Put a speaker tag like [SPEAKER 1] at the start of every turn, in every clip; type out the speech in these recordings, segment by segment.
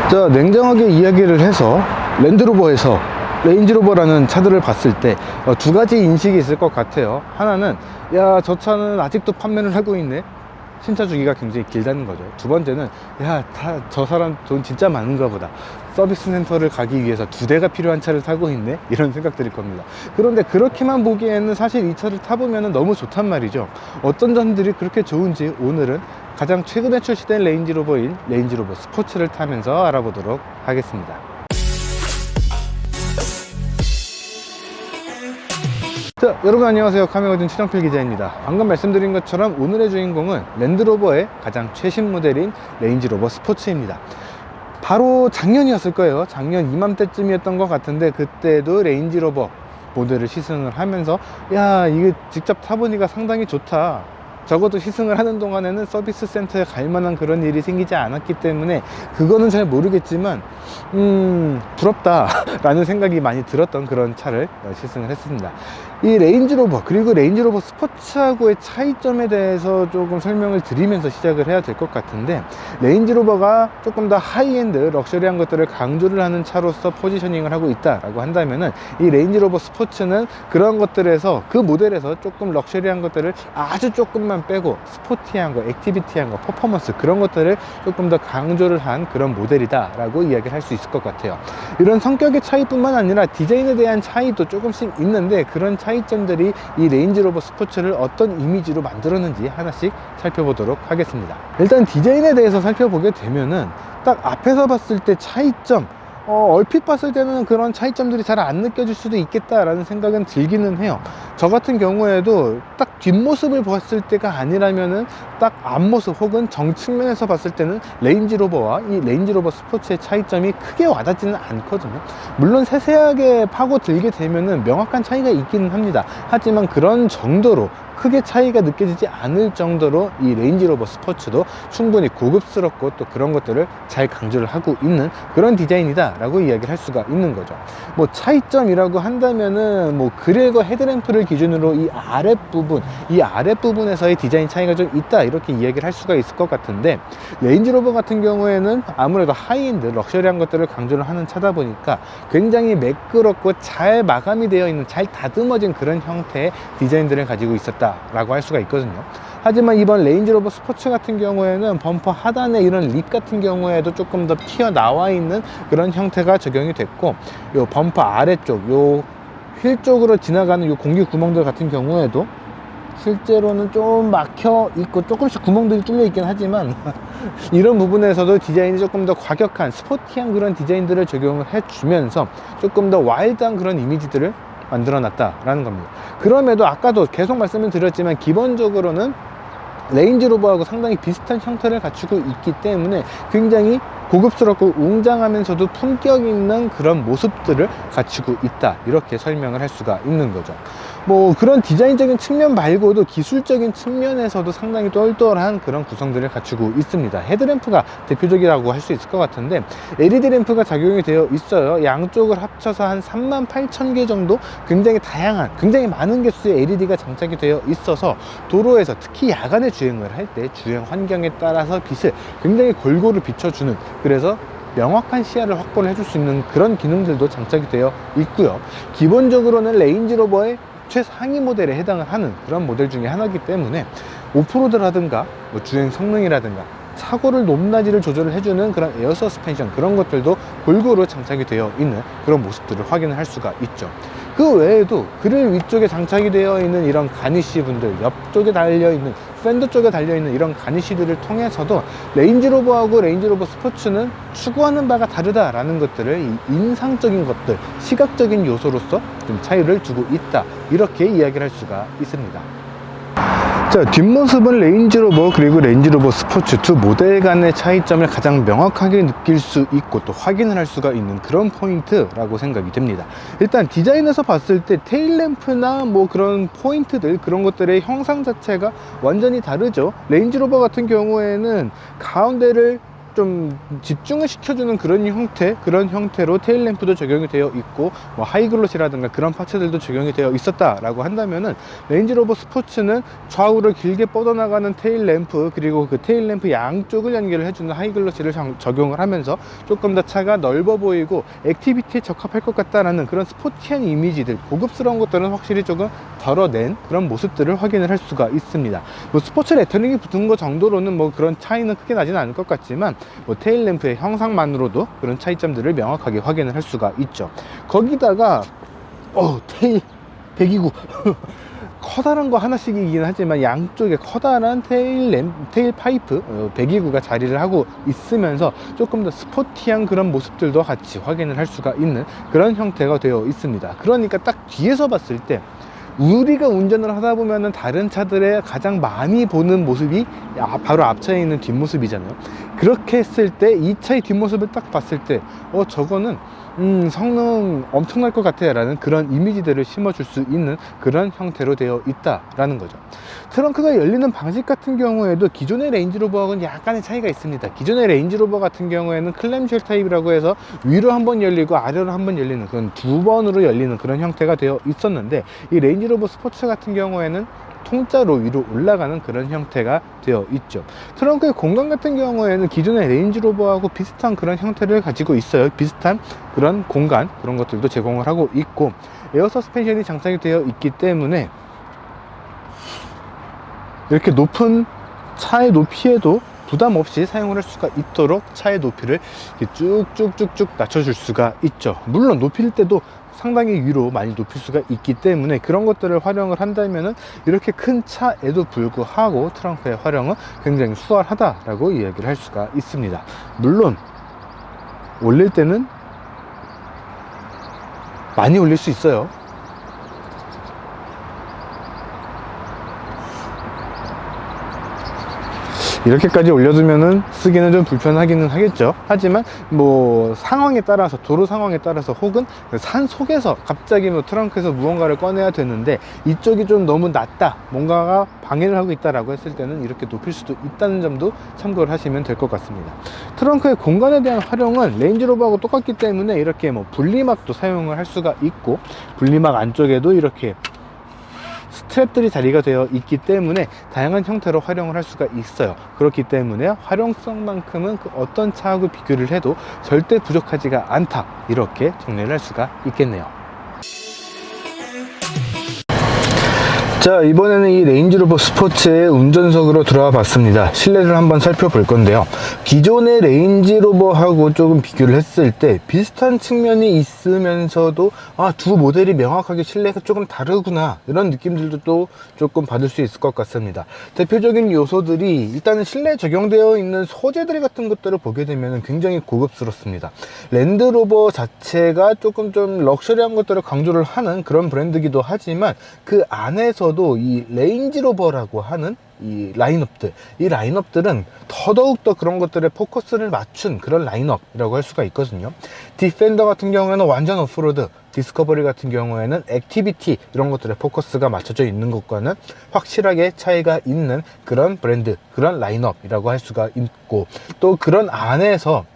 [SPEAKER 1] 자, 냉정하게 이야기를 해서 랜드로버에서 레인지로버라는 차들을 봤을 때 두 가지 인식이 있을 것 같아요. 하나는, 야, 저 차는 아직도 판매를 하고 있네, 신차 주기가 굉장히 길다는 거죠. 두 번째는, 야, 저 사람 돈 진짜 많은가 보다, 서비스 센터를 가기 위해서 2대가 필요한 차를 타고 있네, 이런 생각들일 겁니다. 그런데 그렇게만 보기에는 사실 이 차를 타보면 너무 좋단 말이죠. 어떤 점들이 그렇게 좋은지 오늘은 가장 최근에 출시된 레인지로버인 레인지로버 스포츠를 타면서 알아보도록 하겠습니다. 자, 여러분 안녕하세요. 카메거진 최정필 기자입니다. 방금 말씀드린 것처럼 오늘의 주인공은 랜드로버의 가장 최신 모델인 레인지로버 스포츠입니다. 바로 작년이었을 거예요. 작년 이맘때쯤이었던 것 같은데, 그때도 레인지로버 모델을 시승을 하면서, 야, 이게 직접 타보니까 상당히 좋다, 적어도 시승을 하는 동안에는 서비스 센터에 갈 만한 그런 일이 생기지 않았기 때문에 그거는 잘 모르겠지만 부럽다 라는 생각이 많이 들었던 그런 차를 시승을 했습니다. 이 레인지로버 그리고 레인지로버 스포츠하고의 차이점에 대해서 조금 설명을 드리면서 시작을 해야 될 것 같은데, 레인지로버가 조금 더 하이엔드 럭셔리한 것들을 강조를 하는 차로서 포지셔닝을 하고 있다라고 한다면은, 이 레인지로버 스포츠는 그런 것들에서, 그 모델에서 조금 럭셔리한 것들을 아주 조금만 빼고 스포티한 거, 액티비티한 거, 퍼포먼스, 그런 것들을 조금 더 강조를 한 그런 모델이다 라고 이야기를 할 수 있을 것 같아요. 이런 성격의 차이뿐만 아니라 디자인에 대한 차이도 조금씩 있는데, 그런 차이점들이 이 레인지로버 스포츠를 어떤 이미지로 만들었는지 하나씩 살펴보도록 하겠습니다. 일단 디자인에 대해서 살펴보게 되면은, 딱 앞에서 봤을 때 차이점, 얼핏 봤을 때는 그런 차이점들이 잘 안 느껴질 수도 있겠다라는 생각은 들기는 해요. 저 같은 경우에도 딱 뒷모습을 봤을 때가 아니라면은 딱 앞모습 혹은 정측면에서 봤을 때는 레인지로버와 이 레인지로버 스포츠의 차이점이 크게 와닿지는 않거든요. 물론 세세하게 파고들게 되면은 명확한 차이가 있기는 합니다. 하지만 그런 정도로 크게 차이가 느껴지지 않을 정도로 이 레인지로버 스포츠도 충분히 고급스럽고 또 그런 것들을 잘 강조를 하고 있는 그런 디자인이다 라고 이야기를 할 수가 있는 거죠. 뭐 차이점이라고 한다면은, 뭐 그릴과 헤드램프를 기준으로 이 아랫부분에서의 디자인 차이가 좀 있다, 이렇게 이야기를 할 수가 있을 것 같은데, 레인지로버 같은 경우에는 아무래도 하이엔드 럭셔리한 것들을 강조를 하는 차다 보니까 굉장히 매끄럽고 잘 마감이 되어 있는, 잘 다듬어진 그런 형태의 디자인들을 가지고 있었다 라고 할 수가 있거든요. 하지만 이번 레인지로버 스포츠 같은 경우에는 범퍼 하단에 이런 립 같은 경우에도 조금 더 튀어나와 있는 그런 형태가 적용이 됐고, 요 범퍼 아래쪽, 요 휠 쪽으로 지나가는 요 공기 구멍들 같은 경우에도 실제로는 좀 막혀 있고 조금씩 구멍들이 뚫려 있긴 하지만 이런 부분에서도 디자인이 조금 더 과격한 스포티한 그런 디자인들을 적용을 해주면서 조금 더 와일드한 그런 이미지들을 만들어 놨다라는 겁니다. 그럼에도 아까도 계속 말씀을 드렸지만, 기본적으로는 레인지로버하고 상당히 비슷한 형태를 갖추고 있기 때문에 굉장히 고급스럽고 웅장하면서도 품격 있는 그런 모습들을 갖추고 있다, 이렇게 설명을 할 수가 있는 거죠. 뭐 그런 디자인적인 측면 말고도 기술적인 측면에서도 상당히 똘똘한 그런 구성들을 갖추고 있습니다. 헤드램프가 대표적이라고 할 수 있을 것 같은데, LED 램프가 작용이 되어 있어요. 양쪽을 합쳐서 한 38,000개 정도, 굉장히 다양한, 굉장히 많은 개수의 LED가 장착이 되어 있어서 도로에서 특히 야간에 주행을 할 때 주행 환경에 따라서 빛을 굉장히 골고루 비춰주는, 그래서 명확한 시야를 확보를 해줄 수 있는 그런 기능들도 장착이 되어 있고요. 기본적으로는 레인지로버의 최상위 모델에 해당을 하는 그런 모델 중에 하나이기 때문에 오프로드라든가 뭐 주행 성능이라든가 사고를 높낮이를 조절을 해주는 그런 에어 서스펜션, 그런 것들도 골고루 장착이 되어 있는 그런 모습들을 확인을 할 수가 있죠. 그 외에도 그릴 위쪽에 장착이 되어 있는 이런 가니쉬 분들, 옆쪽에 달려있는, 팬더 쪽에 달려있는 이런 가니쉬들을 통해서도 레인지로버하고 레인지로버 스포츠는 추구하는 바가 다르다라는 것들을 이 인상적인 것들, 시각적인 요소로서 좀 차이를 두고 있다, 이렇게 이야기를 할 수가 있습니다. 자, 뒷모습은 레인지로버 그리고 레인지로버 스포츠 두 모델 간의 차이점을 가장 명확하게 느낄 수 있고 또 확인을 할 수가 있는 그런 포인트라고 생각이 됩니다. 일단 디자인에서 봤을 때 테일램프나 뭐 그런 포인트들, 그런 것들의 형상 자체가 완전히 다르죠. 레인지로버 같은 경우에는 가운데를 좀 집중을 시켜주는 그런 형태로 테일램프도 적용이 되어 있고, 뭐 하이글로시라든가 그런 파츠들도 적용이 되어 있었다라고 한다면은, 레인지로버 스포츠는 좌우로 길게 뻗어나가는 테일램프, 그리고 그 테일램프 양쪽을 연결을 해주는 하이글로시를 적용을 하면서 조금 더 차가 넓어 보이고 액티비티에 적합할 것 같다라는 그런 스포티한 이미지들, 고급스러운 것들은 확실히 조금 덜어낸 그런 모습들을 확인을 할 수가 있습니다. 뭐 스포츠 레터링이 붙은 것 정도로는 뭐 그런 차이는 크게 나지는 않을 것 같지만, 뭐 테일램프의 형상만으로도 그런 차이점들을 명확하게 확인을 할 수가 있죠. 거기다가 테일 129 커다란 거 하나씩이긴 하지만 양쪽에 커다란 테일 파이프 129가 자리를 하고 있으면서 조금 더 스포티한 그런 모습들도 같이 확인을 할 수가 있는 그런 형태가 되어 있습니다. 그러니까 딱 뒤에서 봤을 때 우리가 운전을 하다 보면은 다른 차들의 가장 많이 보는 모습이 바로 앞차에 있는 뒷모습이잖아요. 그렇게 했을 때 이 차의 뒷모습을 딱 봤을 때 저거는 성능 엄청날 것 같아 라는 그런 이미지들을 심어줄 수 있는 그런 형태로 되어 있다라는 거죠. 트렁크가 열리는 방식 같은 경우에도 기존의 레인지로버하고는 약간의 차이가 있습니다. 기존의 레인지로버 같은 경우에는 클램쉘 타입이라고 해서 위로 한번 열리고 아래로 한번 열리는, 그런 두 번으로 열리는 그런 형태가 되어 있었는데, 이 레인지로버 스포츠 같은 경우에는 통짜로 위로 올라가는 그런 형태가 되어 있죠. 트렁크의 공간 같은 경우에는 기존의 레인지로버하고 비슷한 그런 형태를 가지고 있어요. 비슷한 그런 공간, 그런 것들도 제공을 하고 있고, 에어 서스펜션이 장착이 되어 있기 때문에 이렇게 높은 차의 높이에도 부담 없이 사용을 할 수가 있도록 차의 높이를 쭉쭉쭉쭉 낮춰줄 수가 있죠. 물론 높일 때도 상당히 위로 많이 높일 수가 있기 때문에 그런 것들을 활용을 한다면은 이렇게 큰 차에도 불구하고 트렁크의 활용은 굉장히 수월하다라고 이야기를 할 수가 있습니다. 물론 올릴 때는 많이 올릴 수 있어요. 이렇게까지 올려두면은 쓰기는 좀 불편하기는 하겠죠. 하지만 뭐 상황에 따라서, 도로 상황에 따라서, 혹은 산 속에서 갑자기 뭐 트렁크에서 무언가를 꺼내야 되는데 이쪽이 좀 너무 낮다, 뭔가가 방해를 하고 있다라고 했을 때는 이렇게 높일 수도 있다는 점도 참고를 하시면 될 것 같습니다. 트렁크의 공간에 대한 활용은 레인지로버하고 똑같기 때문에 이렇게 뭐 분리막도 사용을 할 수가 있고, 분리막 안쪽에도 이렇게 스트랩들이 자리가 되어 있기 때문에 다양한 형태로 활용을 할 수가 있어요. 그렇기 때문에 활용성만큼은 그 어떤 차하고 비교를 해도 절대 부족하지가 않다, 이렇게 정리를 할 수가 있겠네요. 자, 이번에는 이 레인지로버 스포츠의 운전석으로 들어와 봤습니다. 실내를 한번 살펴볼 건데요. 기존의 레인지로버하고 조금 비교를 했을 때 비슷한 측면이 있으면서도 두 모델이 명확하게 실내가 조금 다르구나, 이런 느낌들도 또 조금 받을 수 있을 것 같습니다. 대표적인 요소들이, 일단은 실내에 적용되어 있는 소재들 같은 것들을 보게 되면 굉장히 고급스럽습니다. 랜드로버 자체가 조금 좀 럭셔리한 것들을 강조를 하는 그런 브랜드이기도 하지만, 그 안에서도 이 레인지로버라고 하는 이 라인업들은 더더욱 더 그런 것들에 포커스를 맞춘 그런 라인업이라고 할 수가 있거든요. 디펜더 같은 경우에는 완전 오프로드, 디스커버리 같은 경우에는 액티비티, 이런 것들에 포커스가 맞춰져 있는 것과는 확실하게 차이가 있는 그런 브랜드, 그런 라인업이라고 할 수가 있고, 또 그런 안에서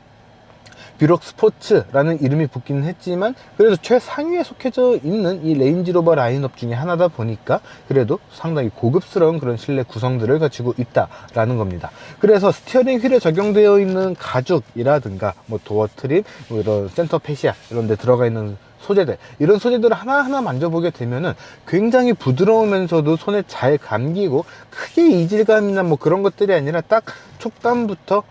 [SPEAKER 1] 비록 스포츠라는 이름이 붙기는 했지만 그래도 최상위에 속해져 있는 이 레인지로버 라인업 중에 하나다 보니까 그래도 상당히 고급스러운 그런 실내 구성들을 가지고 있다라는 겁니다. 그래서 스티어링 휠에 적용되어 있는 가죽이라든가 뭐 도어 트림, 뭐 이런 센터 패시아 이런 데 들어가 있는 소재들, 이런 소재들을 하나하나 만져보게 되면은 굉장히 부드러우면서도 손에 잘 감기고, 크게 이질감이나 뭐 그런 것들이 아니라 딱 촉감부터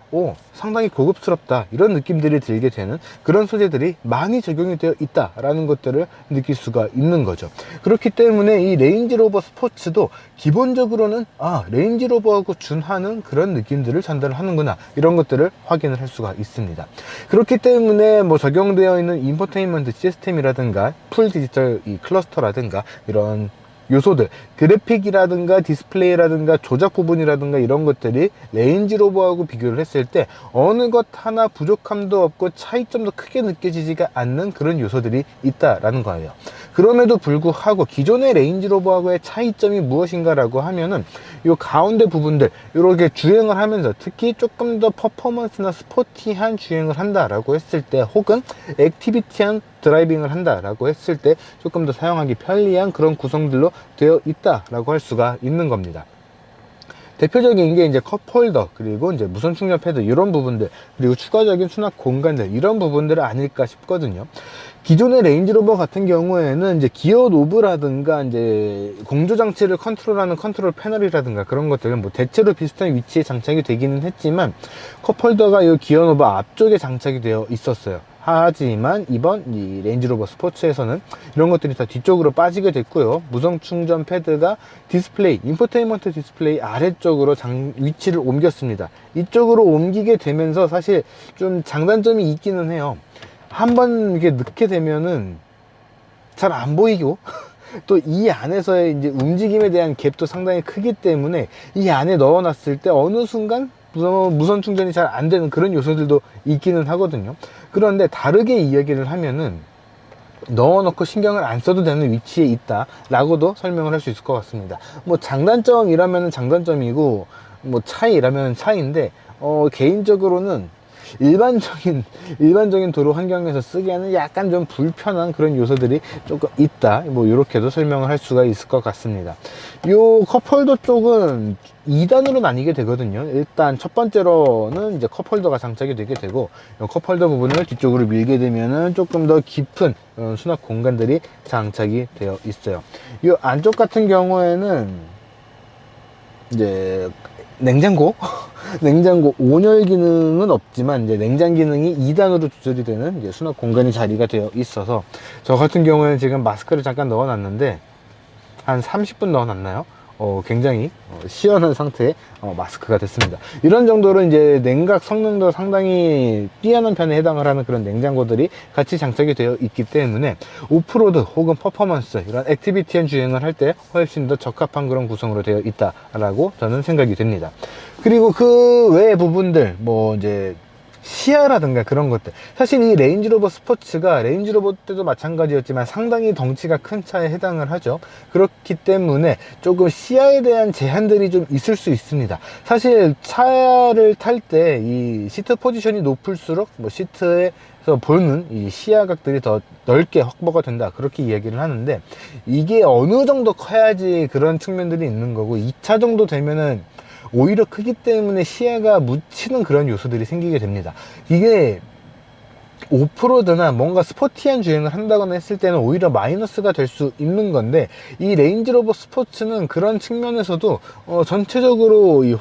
[SPEAKER 1] 상당히 고급스럽다, 이런 느낌들이 들게 되는 그런 소재들이 많이 적용이 되어 있다라는 것들을 느낄 수가 있는 거죠. 그렇기 때문에 이 레인지로버 스포츠도 기본적으로는 레인지로버하고 준하는 그런 느낌들을 전달하는구나, 이런 것들을 확인을 할 수가 있습니다. 그렇기 때문에 뭐 적용되어 있는 인포테인먼트 시스템이라든가 풀 디지털 이 클러스터라든가 이런 요소들, 그래픽이라든가 디스플레이라든가 조작 부분이라든가 이런 것들이 레인지로버하고 비교를 했을 때 어느 것 하나 부족함도 없고 차이점도 크게 느껴지지가 않는 그런 요소들이 있다라는 거예요. 그럼에도 불구하고 기존의 레인지로버하고의 차이점이 무엇인가라고 하면은 요 가운데 부분들 이렇게 주행을 하면서 특히 조금 더 퍼포먼스나 스포티한 주행을 한다라고 했을 때, 혹은 액티비티한 드라이빙을 한다라고 했을 때 조금 더 사용하기 편리한 그런 구성들로 되어 있다라고 할 수가 있는 겁니다. 대표적인 게 이제 컵홀더, 그리고 이제 무선 충전 패드 이런 부분들, 그리고 추가적인 수납 공간들, 이런 부분들은 아닐까 싶거든요. 기존의 레인지로버 같은 경우에는 이제 기어 노브라든가 이제 공조 장치를 컨트롤하는 컨트롤 패널이라든가 그런 것들은 뭐 대체로 비슷한 위치에 장착이 되기는 했지만, 컵홀더가 이 기어 노브 앞쪽에 장착이 되어 있었어요. 하지만 이번 이 레인지로버 스포츠에서는 이런 것들이 다 뒤쪽으로 빠지게 됐고요. 무선 충전 패드가 디스플레이, 인포테인먼트 디스플레이 아래쪽으로 위치를 옮겼습니다. 이쪽으로 옮기게 되면서 사실 좀 장단점이 있기는 해요. 한번 이게 넣게 되면은 잘 안 보이고 또 이 안에서의 이제 움직임에 대한 갭도 상당히 크기 때문에 이 안에 넣어놨을 때 어느 순간 무선 충전이 잘 안 되는 그런 요소들도 있기는 하거든요. 그런데 다르게 이야기를 하면은 넣어놓고 신경을 안 써도 되는 위치에 있다 라고도 설명을 할 수 있을 것 같습니다. 뭐 장단점이라면 장단점이고 뭐 차이라면 차이인데, 개인적으로는 일반적인 도로 환경에서 쓰기에는 약간 좀 불편한 그런 요소들이 조금 있다, 뭐 이렇게도 설명을 할 수가 있을 것 같습니다. 요 컵홀더 쪽은 2단으로 나뉘게 되거든요. 일단 첫 번째로는 이제 컵홀더가 장착이 되게 되고, 이 컵홀더 부분을 뒤쪽으로 밀게 되면은 조금 더 깊은 수납 공간들이 장착이 되어 있어요. 이 안쪽 같은 경우에는 이제 냉장고 온열 기능은 없지만 이제 냉장 기능이 2단으로 조절이 되는 이제 수납 공간이 자리가 되어 있어서, 저 같은 경우에는 지금 마스크를 잠깐 넣어 놨는데 한 30분 넣어 놨나요? 굉장히 시원한 상태의 마스크가 됐습니다. 이런 정도로 이제 냉각 성능도 상당히 뛰어난 편에 해당을 하는 그런 냉장고들이 같이 장착이 되어 있기 때문에 오프로드 혹은 퍼포먼스, 이런 액티비티한 주행을 할 때 훨씬 더 적합한 그런 구성으로 되어 있다라고 저는 생각이 됩니다. 그리고 그 외의 부분들, 뭐 이제 시야라든가 그런 것들, 사실 이 레인지로버 스포츠가 레인지로버 때도 마찬가지였지만 상당히 덩치가 큰 차에 해당을 하죠. 그렇기 때문에 조금 시야에 대한 제한들이 좀 있을 수 있습니다. 사실 차를 탈 때 이 시트 포지션이 높을수록 뭐 시트에서 보는 이 시야각들이 더 넓게 확보가 된다, 그렇게 이야기를 하는데, 이게 어느 정도 커야지 그런 측면들이 있는 거고, 2차 정도 되면은 오히려 크기 때문에 시야가 묻히는 그런 요소들이 생기게 됩니다. 이게 오프로드나 뭔가 스포티한 주행을 한다거나 했을 때는 오히려 마이너스가 될 수 있는 건데, 이 레인지로버 스포츠는 그런 측면에서도 전체적으로 이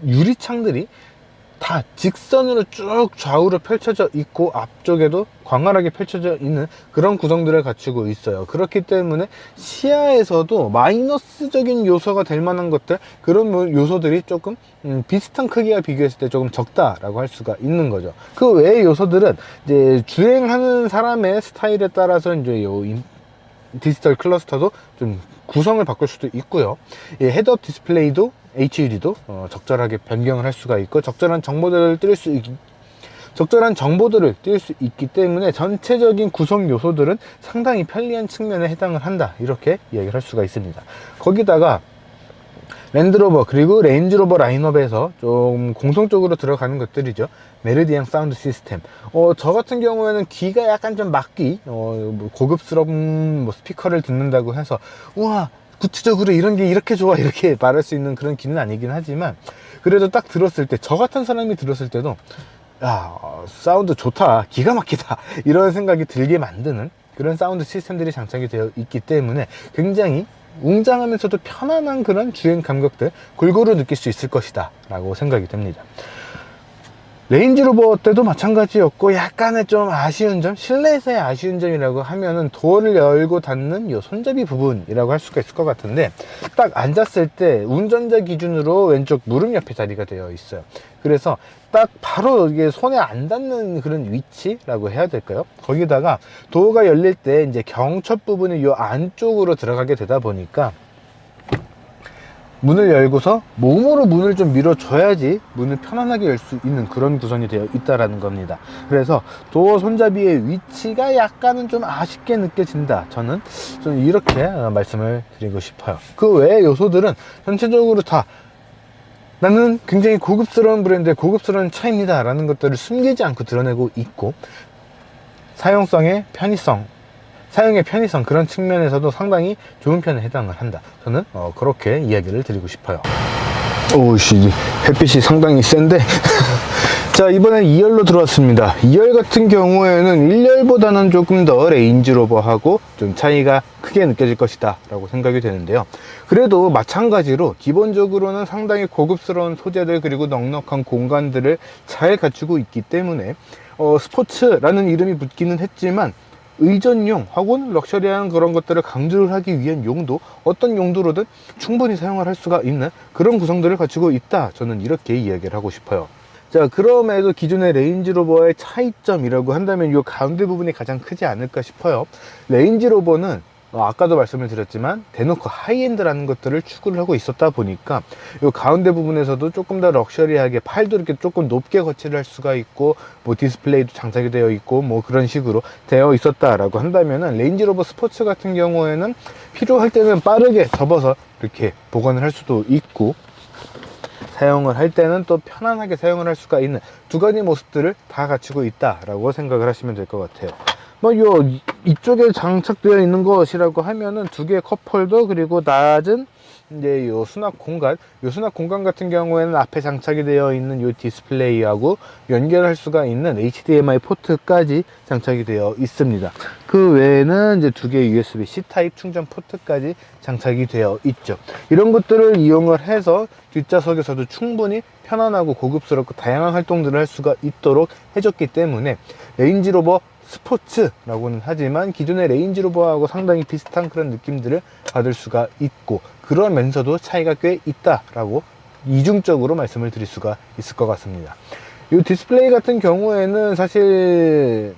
[SPEAKER 1] 유리창들이 다 직선으로 쭉 좌우로 펼쳐져 있고 앞쪽에도 광활하게 펼쳐져 있는 그런 구성들을 갖추고 있어요. 그렇기 때문에 시야에서도 마이너스적인 요소가 될 만한 것들, 그런 요소들이 조금 비슷한 크기와 비교했을 때 조금 적다라고 할 수가 있는 거죠. 그 외의 요소들은 이제 주행하는 사람의 스타일에 따라서 이제 요 디지털 클러스터도 좀 구성을 바꿀 수도 있고요. 헤드업 디스플레이도 HUD도 적절하게 변경을 할 수가 있고, 적절한 정보들을 띌 수 있기 때문에 전체적인 구성 요소들은 상당히 편리한 측면에 해당을 한다, 이렇게 이야기를 할 수가 있습니다. 거기다가 랜드로버 그리고 레인지로버 라인업에서 좀 공통적으로 들어가는 것들이죠. 메르디안 사운드 시스템. 저 같은 경우에는 귀가 약간 좀 막기, 뭐 고급스러운 뭐 스피커를 듣는다고 해서 우와 구체적으로 이런 게 이렇게 좋아 이렇게 말할 수 있는 그런 귀는 아니긴 하지만, 그래도 딱 들었을 때, 저 같은 사람이 들었을 때도 야 사운드 좋다, 기가 막히다, 이런 생각이 들게 만드는 그런 사운드 시스템들이 장착이 되어 있기 때문에 굉장히 웅장하면서도 편안한 그런 주행 감각들 골고루 느낄 수 있을 것이다 라고 생각이 됩니다. 레인지로버 때도 마찬가지였고, 약간의 좀 아쉬운 점, 실내에서의 아쉬운 점이라고 하면은 도어를 열고 닫는 이 손잡이 부분이라고 할 수가 있을 것 같은데, 딱 앉았을 때 운전자 기준으로 왼쪽 무릎 옆에 자리가 되어 있어요. 그래서 딱 바로 이게 손에 안 닿는 그런 위치라고 해야 될까요? 거기다가 도어가 열릴 때 이제 경첩 부분이 이 안쪽으로 들어가게 되다 보니까 문을 열고서 몸으로 문을 좀 밀어줘야지 문을 편안하게 열 수 있는 그런 구성이 되어 있다라는 겁니다. 그래서 도어 손잡이의 위치가 약간은 좀 아쉽게 느껴진다. 저는 좀 이렇게 말씀을 드리고 싶어요. 그 외의 요소들은 전체적으로 다 나는 굉장히 고급스러운 브랜드의 고급스러운 차입니다 라는 것들을 숨기지 않고 드러내고 있고, 사용성의 편의성, 사용의 편의성, 그런 측면에서도 상당히 좋은 편에 해당을 한다. 저는 그렇게 이야기를 드리고 싶어요. 오우씨, 햇빛이 상당히 센데 자, 이번엔 2열로 들어왔습니다. 2열 같은 경우에는 1열보다는 조금 더 레인지로버하고 좀 차이가 크게 느껴질 것이다 라고 생각이 되는데요. 그래도 마찬가지로 기본적으로는 상당히 고급스러운 소재들, 그리고 넉넉한 공간들을 잘 갖추고 있기 때문에 스포츠라는 이름이 붙기는 했지만 의전용 혹은 럭셔리한 그런 것들을 강조를 하기 위한 용도, 어떤 용도로든 충분히 사용을 할 수가 있는 그런 구성들을 갖추고 있다. 저는 이렇게 이야기를 하고 싶어요. 자, 그럼에도 기존의 레인지로버의 차이점이라고 한다면 이 가운데 부분이 가장 크지 않을까 싶어요. 레인지로버는 아까도 말씀을 드렸지만 대놓고 하이엔드라는 것들을 추구를 하고 있었다 보니까 이 가운데 부분에서도 조금 더 럭셔리하게 팔도 이렇게 조금 높게 거치를 할 수가 있고, 뭐 디스플레이도 장착이 되어 있고, 뭐 그런 식으로 되어 있었다라고 한다면은 레인지로버 스포츠 같은 경우에는 필요할 때는 빠르게 접어서 이렇게 보관을 할 수도 있고, 사용을 할 때는 또 편안하게 사용을 할 수가 있는 두 가지 모습들을 다 갖추고 있다라고 생각을 하시면 될 것 같아요. 이쪽에 장착되어 있는 것이라고 하면은 두 개의 컵홀더, 그리고 낮은 이제 요 수납 공간, 요 수납 공간 같은 경우에는 앞에 장착이 되어 있는 요 디스플레이하고 연결할 수가 있는 HDMI 포트까지 장착이 되어 있습니다. 그 외에는 이제 두 개의 USB-C 타입 충전 포트까지 장착이 되어 있죠. 이런 것들을 이용을 해서 뒷좌석에서도 충분히 편안하고 고급스럽고 다양한 활동들을 할 수가 있도록 해줬기 때문에 레인지로버 스포츠라고는 하지만 기존의 레인지로버하고 상당히 비슷한 그런 느낌들을 받을 수가 있고, 그러면서도 차이가 꽤 있다라고 이중적으로 말씀을 드릴 수가 있을 것 같습니다. 이 디스플레이 같은 경우에는 사실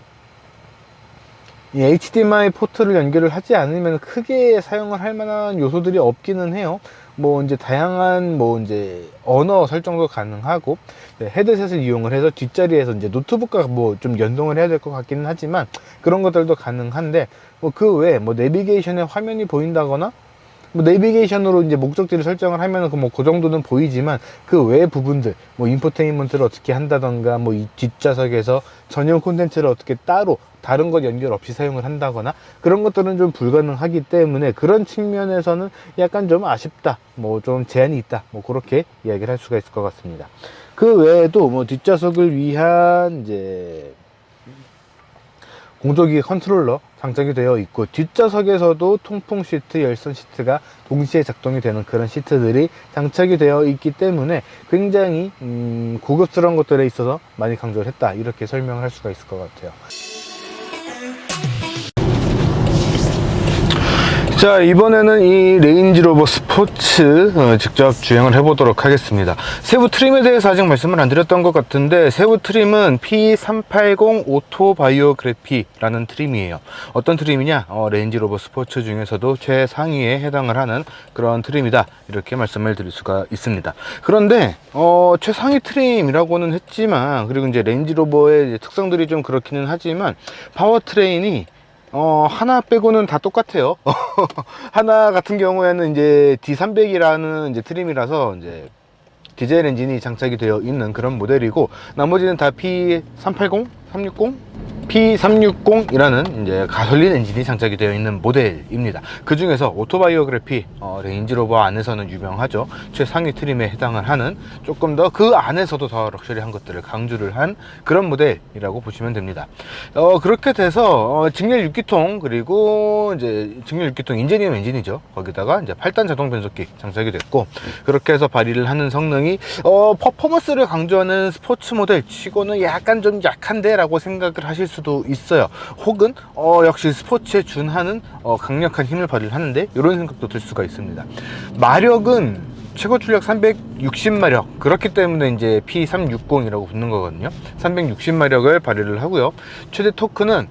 [SPEAKER 1] 이 HDMI 포트를 연결을 하지 않으면 크게 사용을 할 만한 요소들이 없기는 해요. 뭐 이제 다양한 뭐 이제 언어 설정도 가능하고, 헤드셋을 이용을 해서 뒷자리에서 이제 노트북과 뭐 좀 연동을 해야 될 것 같기는 하지만 그런 것들도 가능한데, 뭐 그 외에 뭐 내비게이션에 화면이 보인다거나 뭐 내비게이션으로 이제 목적지를 설정을 하면은 그 정도는 보이지만 그 외의 부분들, 뭐 인포테인먼트를 어떻게 한다던가, 뭐 이 뒷좌석에서 전용 콘텐츠를 어떻게 따로 다른 것 연결 없이 사용을 한다거나 그런 것들은 좀 불가능하기 때문에 그런 측면에서는 약간 좀 아쉽다, 뭐 좀 제한이 있다, 뭐 그렇게 이야기를 할 수가 있을 것 같습니다. 그 외에도 뭐 뒷좌석을 위한 이제 공조기 컨트롤러 장착이 되어 있고, 뒷좌석에서도 통풍 시트, 열선 시트가 동시에 작동이 되는 그런 시트들이 장착이 되어 있기 때문에 굉장히 고급스러운 것들에 있어서 많이 강조를 했다, 이렇게 설명을 할 수가 있을 것 같아요. 자, 이번에는 이 레인지로버 스포츠 직접 주행을 해보도록 하겠습니다. 세부 트림에 대해서 아직 말씀을 안 드렸던 것 같은데, 세부 트림은 P380 오토 바이오그래피라는 트림이에요. 어떤 트림이냐, 레인지로버 스포츠 중에서도 최상위에 해당을 하는 그런 트림이다, 이렇게 말씀을 드릴 수가 있습니다. 그런데 최상위 트림이라고는 했지만, 그리고 이제 레인지로버의 특성들이 좀 그렇기는 하지만 파워트레인이 하나 빼고는 다 똑같아요. 하나 같은 경우에는 이제 D300이라는 이제 트림이라서 이제 디젤 엔진이 장착이 되어 있는 그런 모델이고, 나머지는 다 P380, 360, P360이라는 이제 가솔린 엔진이 장착이 되어 있는 모델입니다. 그 중에서 오토바이오그래피 레인지로버 안에서는 유명하죠. 최상위 트림에 해당을 하는, 조금 더 그 안에서도 더 럭셔리한 것들을 강조를 한 그런 모델이라고 보시면 됩니다. 그렇게 돼서 직렬 6기통, 그리고 이제 직렬 6기통 인제니엄 엔진이죠. 거기다가 이제 8단 자동 변속기 장착이 됐고, 그렇게 해서 발휘를 하는 성능이 퍼포먼스를 강조하는 스포츠 모델 치고는 약간 좀 약한데 라고 생각을 하실 수도 있어요. 혹은 역시 스포츠에 준하는 강력한 힘을 발휘를 하는데, 이런 생각도 들 수가 있습니다. 마력은 최고 출력 360마력, 그렇기 때문에 이제 P360이라고 붙는 거거든요. 360마력을 발휘를 하고요. 최대 토크는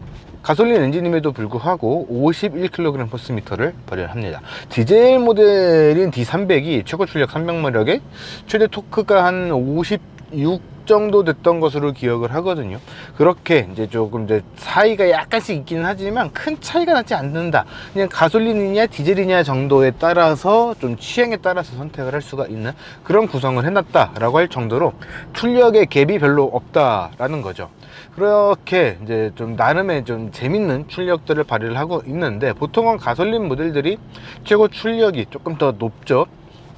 [SPEAKER 1] 가솔린 엔진임에도 불구하고 51kg 포스미터를 발휘합니다. 디젤 모델인 D300이 최고 출력 300마력에 최대 토크가 한 56 정도 됐던 것으로 기억을 하거든요. 그렇게 이제 조금 이제 차이가 약간씩 있기는 하지만 큰 차이가 나지 않는다. 그냥 가솔린이냐 디젤이냐 정도에 따라서 좀 취향에 따라서 선택을 할 수가 있는 그런 구성을 해놨다라고 할 정도로 출력의 갭이 별로 없다라는 거죠. 그렇게 이제 좀 나름의 좀 재밌는 출력들을 발휘를 하고 있는데, 보통은 가솔린 모델들이 최고 출력이 조금 더 높죠.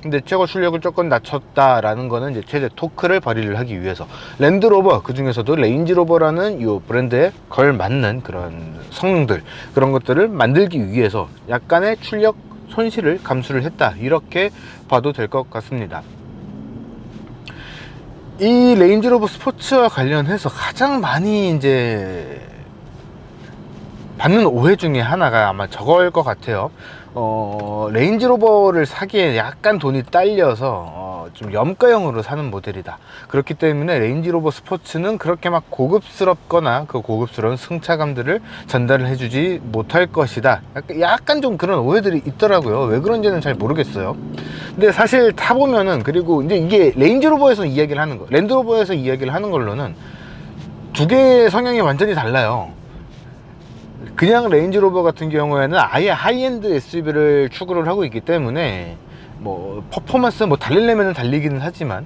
[SPEAKER 1] 근데 최고 출력을 조금 낮췄다라는 거는 이제 최대 토크를 발휘를 하기 위해서, 랜드로버, 그 중에서도 레인지로버라는 이 브랜드에 걸맞는 그런 성능들, 그런 것들을 만들기 위해서 약간의 출력 손실을 감수를 했다, 이렇게 봐도 될 것 같습니다. 이 레인지로버 스포츠와 관련해서 가장 많이 이제 받는 오해 중에 하나가 아마 저거일 것 같아요. 레인지로버를 사기에 약간 돈이 딸려서 좀 염가형으로 사는 모델이다. 그렇기 때문에 레인지로버 스포츠는 그렇게 막 고급스럽거나 그 고급스러운 승차감들을 전달을 해주지 못할 것이다. 약간 좀 그런 오해들이 있더라고요. 왜 그런지는 잘 모르겠어요. 근데 사실 타보면은, 그리고 이제 이게 레인지로버에서 이야기를 하는 거, 랜드로버에서 이야기를 하는 걸로는 두 개의 성향이 완전히 달라요. 그냥 레인지로버 같은 경우에는 아예 하이엔드 SUV를 추구를 하고 있기 때문에 뭐 퍼포먼스 뭐 달리려면 달리기는 하지만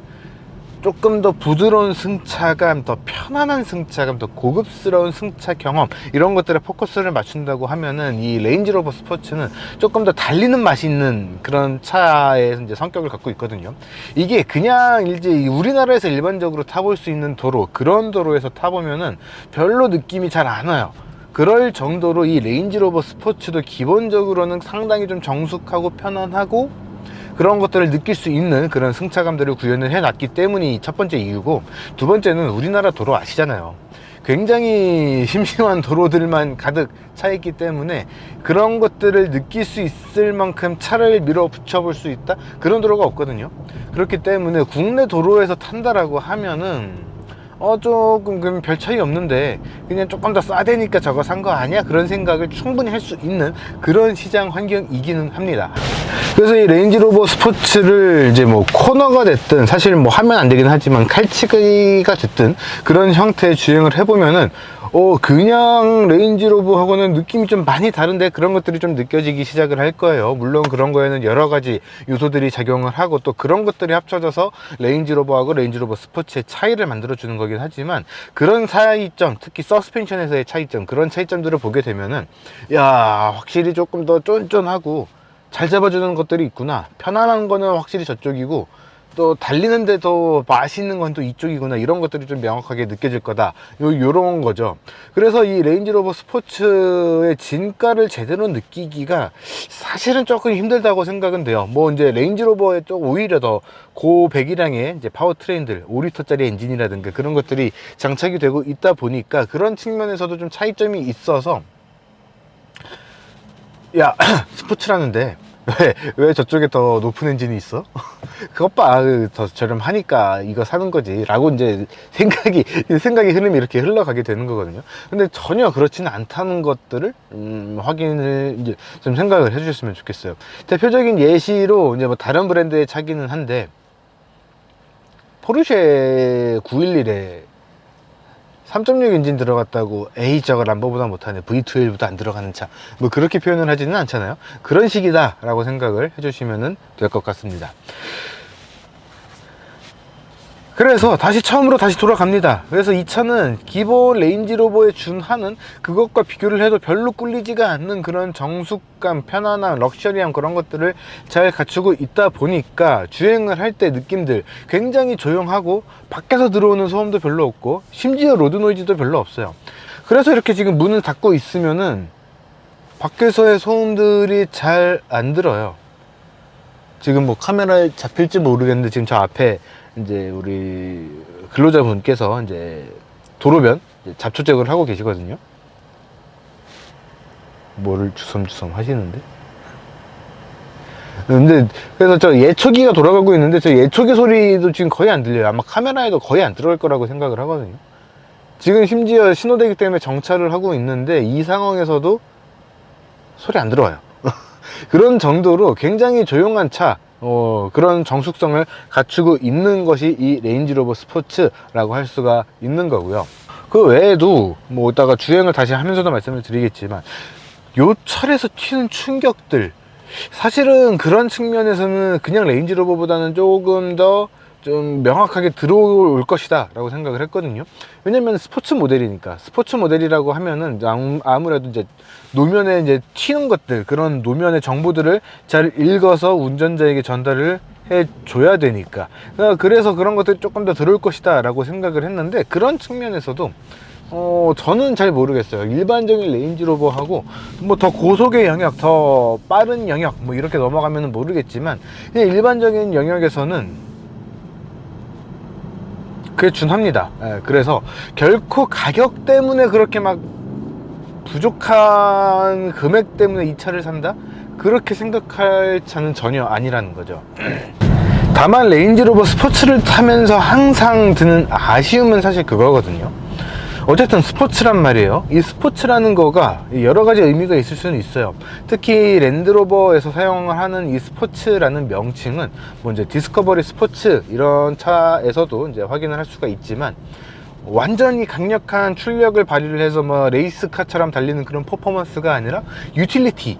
[SPEAKER 1] 조금 더 부드러운 승차감, 더 편안한 승차감, 더 고급스러운 승차 경험, 이런 것들에 포커스를 맞춘다고 하면은 이 레인지로버 스포츠는 조금 더 달리는 맛이 있는 그런 차의 이제 성격을 갖고 있거든요. 이게 그냥 이제 우리나라에서 일반적으로 타볼 수 있는 도로, 그런 도로에서 타보면은 별로 느낌이 잘 안 와요. 그럴 정도로 이 레인지로버 스포츠도 기본적으로는 상당히 좀 정숙하고 편안하고 그런 것들을 느낄 수 있는 그런 승차감들을 구현을 해놨기 때문이 첫 번째 이유고, 두 번째는 우리나라 도로 아시잖아요. 굉장히 심심한 도로들만 가득 차 있기 때문에 그런 것들을 느낄 수 있을 만큼 차를 밀어붙여 볼 수 있다, 그런 도로가 없거든요. 그렇기 때문에 국내 도로에서 탄다라고 하면은 조금 별 차이 없는데 그냥 조금 더 싸대니까 저거 산 거 아니야? 그런 생각을 충분히 할 수 있는 그런 시장 환경이기는 합니다. 그래서 이 레인지로버 스포츠를 이제 뭐 코너가 됐든, 사실 뭐 하면 안 되긴 하지만 칼치기가 됐든 그런 형태의 주행을 해보면은 그냥 레인지로버하고는 느낌이 좀 많이 다른데, 그런 것들이 좀 느껴지기 시작을 할 거예요. 물론 그런 거에는 여러 가지 요소들이 작용을 하고, 또 그런 것들이 합쳐져서 레인지로버하고 레인지로버 스포츠의 차이를 만들어 주는 거긴 하지만, 그런 차이점, 특히 서스펜션에서의 차이점, 그런 차이점들을 보게 되면은 야, 확실히 조금 더 쫀쫀하고 잘 잡아주는 것들이 있구나, 편안한 거는 확실히 저쪽이고 또 달리는데 더 맛있는 건 또 이쪽이구나, 이런 것들이 좀 명확하게 느껴질 거다, 요런 거죠. 그래서 이 레인지로버 스포츠의 진가를 제대로 느끼기가 사실은 조금 힘들다고 생각은 돼요. 뭐 이제 레인지로버에 또 오히려 더 고배기량의 이제 파워트레인들, 5리터짜리 엔진이라든가 그런 것들이 장착이 되고 있다 보니까 그런 측면에서도 좀 차이점이 있어서, 야 스포츠라는데 왜 저쪽에 더 높은 엔진이 있어? 그것 봐, 더 저렴하니까 이거 사는 거지 라고 이제 생각의 흐름이 이렇게 흘러가게 되는 거거든요. 근데 전혀 그렇지는 않다는 것들을 확인을 이제 좀 생각을 해주셨으면 좋겠어요. 대표적인 예시로 이제 뭐 다른 브랜드의 차기는 한데, 포르쉐 911에 3.6 엔진 들어갔다고 에이 저거 람보보다 못하네, V12보다 안 들어가는 차, 뭐 그렇게 표현을 하지는 않잖아요. 그런 식이다 라고 생각을 해주시면 될 것 같습니다. 그래서 처음으로 다시 돌아갑니다. 그래서 이 차는 기본 레인지로버에 준하는 그것과 비교를 해도 별로 꿀리지가 않는 그런 정숙감, 편안함, 럭셔리함, 그런 것들을 잘 갖추고 있다 보니까 주행을 할 때 느낌들 굉장히 조용하고, 밖에서 들어오는 소음도 별로 없고, 심지어 로드 노이즈도 별로 없어요. 그래서 이렇게 지금 문을 닫고 있으면은 밖에서의 소음들이 잘 안 들어요. 지금 뭐 카메라에 잡힐지 모르겠는데, 지금 저 앞에 이제 우리 근로자분께서 이제 도로변 잡초제거를 하고 계시거든요. 뭐를 주섬주섬 하시는데. 근데 그래서 저 예초기가 돌아가고 있는데, 저 예초기 소리도 지금 거의 안 들려요. 아마 카메라에도 거의 안 들어갈 거라고 생각을 하거든요. 지금 심지어 신호대기 때문에 정차를 하고 있는데 이 상황에서도 소리 안 들어와요. 그런 정도로 굉장히 조용한 차, 그런 정숙성을 갖추고 있는 것이 이 레인지로버 스포츠라고 할 수가 있는 거고요. 그 외에도 뭐 이따가 주행을 다시 하면서도 말씀을 드리겠지만 요 차에서 튀는 충격들, 사실은 그런 측면에서는 그냥 레인지로버보다는 조금 더 좀 명확하게 들어올 것이다 라고 생각을 했거든요. 왜냐면 스포츠 모델이니까. 스포츠 모델이라고 하면은 아무래도 이제 노면에 이제 튀는 것들, 그런 노면의 정보들을 잘 읽어서 운전자에게 전달을 해 줘야 되니까, 그래서 그런 것들이 조금 더 들어올 것이다 라고 생각을 했는데, 그런 측면에서도 저는 잘 모르겠어요. 일반적인 레인지로버하고 뭐 더 고속의 영역, 더 빠른 영역 뭐 이렇게 넘어가면 모르겠지만, 그냥 일반적인 영역에서는 그게 준합니다. 그래서 결코 가격 때문에 그렇게 막 부족한 금액 때문에 이 차를 산다? 그렇게 생각할 차는 전혀 아니라는 거죠. 다만 레인지로버 스포츠를 타면서 항상 드는 아쉬움은 사실 그거거든요. 어쨌든 스포츠란 말이에요. 이 스포츠라는 거가 여러 가지 의미가 있을 수는 있어요. 특히 랜드로버에서 사용을 하는 이 스포츠라는 명칭은 뭐 이제 디스커버리 스포츠 이런 차에서도 이제 확인을 할 수가 있지만, 완전히 강력한 출력을 발휘를 해서 뭐 레이스카처럼 달리는 그런 퍼포먼스가 아니라 유틸리티,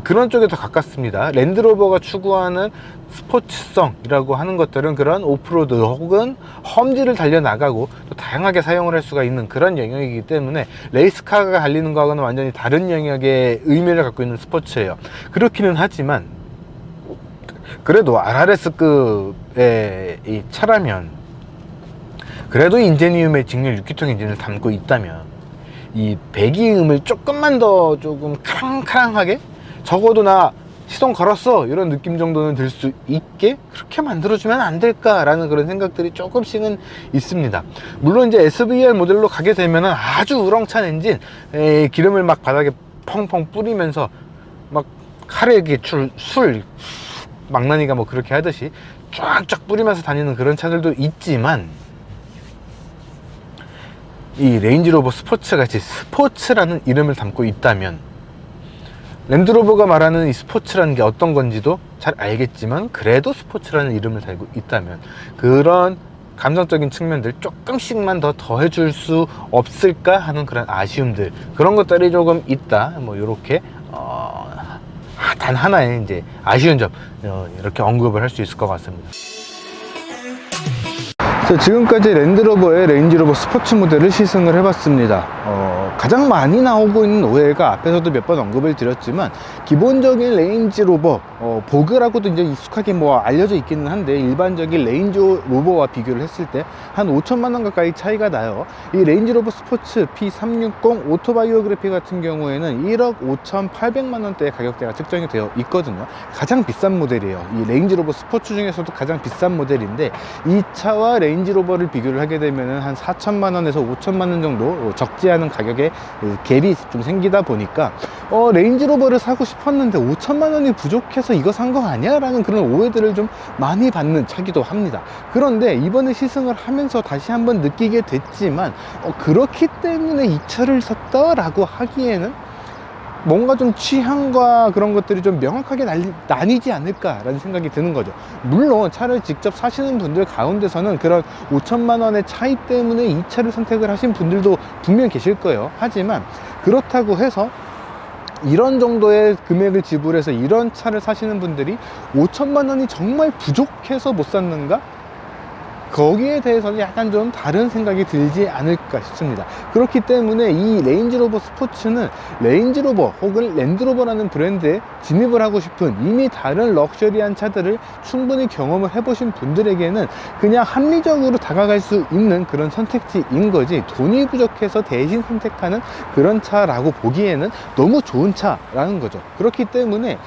[SPEAKER 1] 그런 쪽에 더 가깝습니다. 랜드로버가 추구하는 스포츠성이라고 하는 것들은 그런 오프로드 혹은 험지를 달려나가고 또 다양하게 사용을 할 수가 있는 그런 영역이기 때문에, 레이스카가 달리는 거하고는 완전히 다른 영역의 의미를 갖고 있는 스포츠예요. 그렇기는 하지만 그래도 RRS급의 이 차라면, 그래도 인제니움의 직렬 6기통 엔진을 담고 있다면, 이 배기음을 조금만 더 조금 카랑카랑하게, 적어도 나 시동 걸었어 이런 느낌 정도는 들 수 있게 그렇게 만들어주면 안 될까라는 그런 생각들이 조금씩은 있습니다. 물론 이제 SVR 모델로 가게 되면 아주 우렁찬 엔진, 기름을 막 바닥에 펑펑 뿌리면서 막 칼에 술 망나니가 뭐 그렇게 하듯이 쫙쫙 뿌리면서 다니는 그런 차들도 있지만, 이 레인지로버 스포츠 같이 스포츠라는 이름을 담고 있다면, 랜드로버가 말하는 이 스포츠라는 게 어떤 건지도 잘 알겠지만, 그래도 스포츠라는 이름을 달고 있다면 그런 감성적인 측면들 조금씩만 더 더해줄 수 없을까 하는 그런 아쉬움들, 그런 것들이 조금 있다. 뭐 이렇게 단 하나의 이제 아쉬운 점, 이렇게 언급을 할 수 있을 것 같습니다. 지금까지 랜드로버의 레인지로버 스포츠 모델을 시승을 해봤습니다. 가장 많이 나오고 있는 오해가 앞에서도 몇 번 언급을 드렸지만, 기본적인 레인지로버 보그라고도 이제 익숙하게 뭐 알려져 있기는 한데, 일반적인 레인지로버와 비교를 했을 때 한 5천만 원 가까이 차이가 나요. 이 레인지로버 스포츠 P360 오토바이오그래피 같은 경우에는 1억 5,800만 원대의 가격대가 측정이 되어 있거든요. 가장 비싼 모델이에요. 이 레인지로버 스포츠 중에서도 가장 비싼 모델인데, 이 차와 레인지로버를 비교를 하게 되면 한 4천만 원에서 5천만 원 정도 적지 않은 가격에 갭이 좀 생기다 보니까 레인지로버를 사고 싶었는데 5천만 원이 부족해서 이거 산 거 아니야? 라는 그런 오해들을 좀 많이 받는 차기도 합니다. 그런데 이번에 시승을 하면서 다시 한번 느끼게 됐지만, 그렇기 때문에 이 차를 샀다 라고 하기에는 뭔가 좀 취향과 그런 것들이 좀 명확하게 나뉘지 않을까라는 생각이 드는 거죠. 물론 차를 직접 사시는 분들 가운데서는 그런 5천만 원의 차이 때문에 이 차를 선택을 하신 분들도 분명 계실 거예요. 하지만 그렇다고 해서 이런 정도의 금액을 지불해서 이런 차를 사시는 분들이 5천만 원이 정말 부족해서 못 샀는가? 거기에 대해서는 약간 좀 다른 생각이 들지 않을까 싶습니다. 그렇기 때문에 이 레인지로버 스포츠는 레인지로버 혹은 랜드로버라는 브랜드에 진입을 하고 싶은, 이미 다른 럭셔리한 차들을 충분히 경험을 해보신 분들에게는 그냥 합리적으로 다가갈 수 있는 그런 선택지인 거지, 돈이 부족해서 대신 선택하는 그런 차라고 보기에는 너무 좋은 차라는 거죠. 그렇기 때문에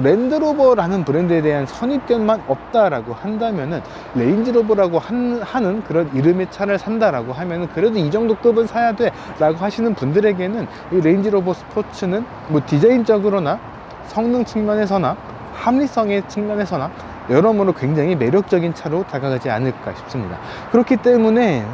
[SPEAKER 1] 랜드로버라는 브랜드에 대한 선입견만 없다라고 한다면은, 레인지로버라고 하는 그런 이름의 차를 산다라고 하면은 그래도 이 정도 급은 사야 돼 라고 하시는 분들에게는 이 레인지로버 스포츠는 뭐 디자인적으로나 성능 측면에서나 합리성의 측면에서나 여러모로 굉장히 매력적인 차로 다가가지 않을까 싶습니다. 그렇기 때문에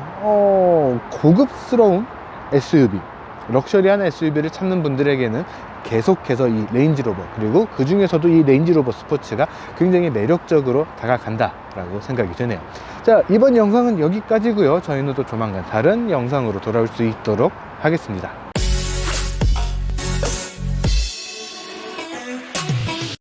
[SPEAKER 1] 고급스러운 SUV, 럭셔리한 SUV를 찾는 분들에게는 계속해서 이 레인지로버, 그리고 그 중에서도 이 레인지로버 스포츠가 굉장히 매력적으로 다가간다 라고 생각이 드네요. 자, 이번 영상은 여기까지고요. 저희는 또 조만간 다른 영상으로 돌아올 수 있도록 하겠습니다.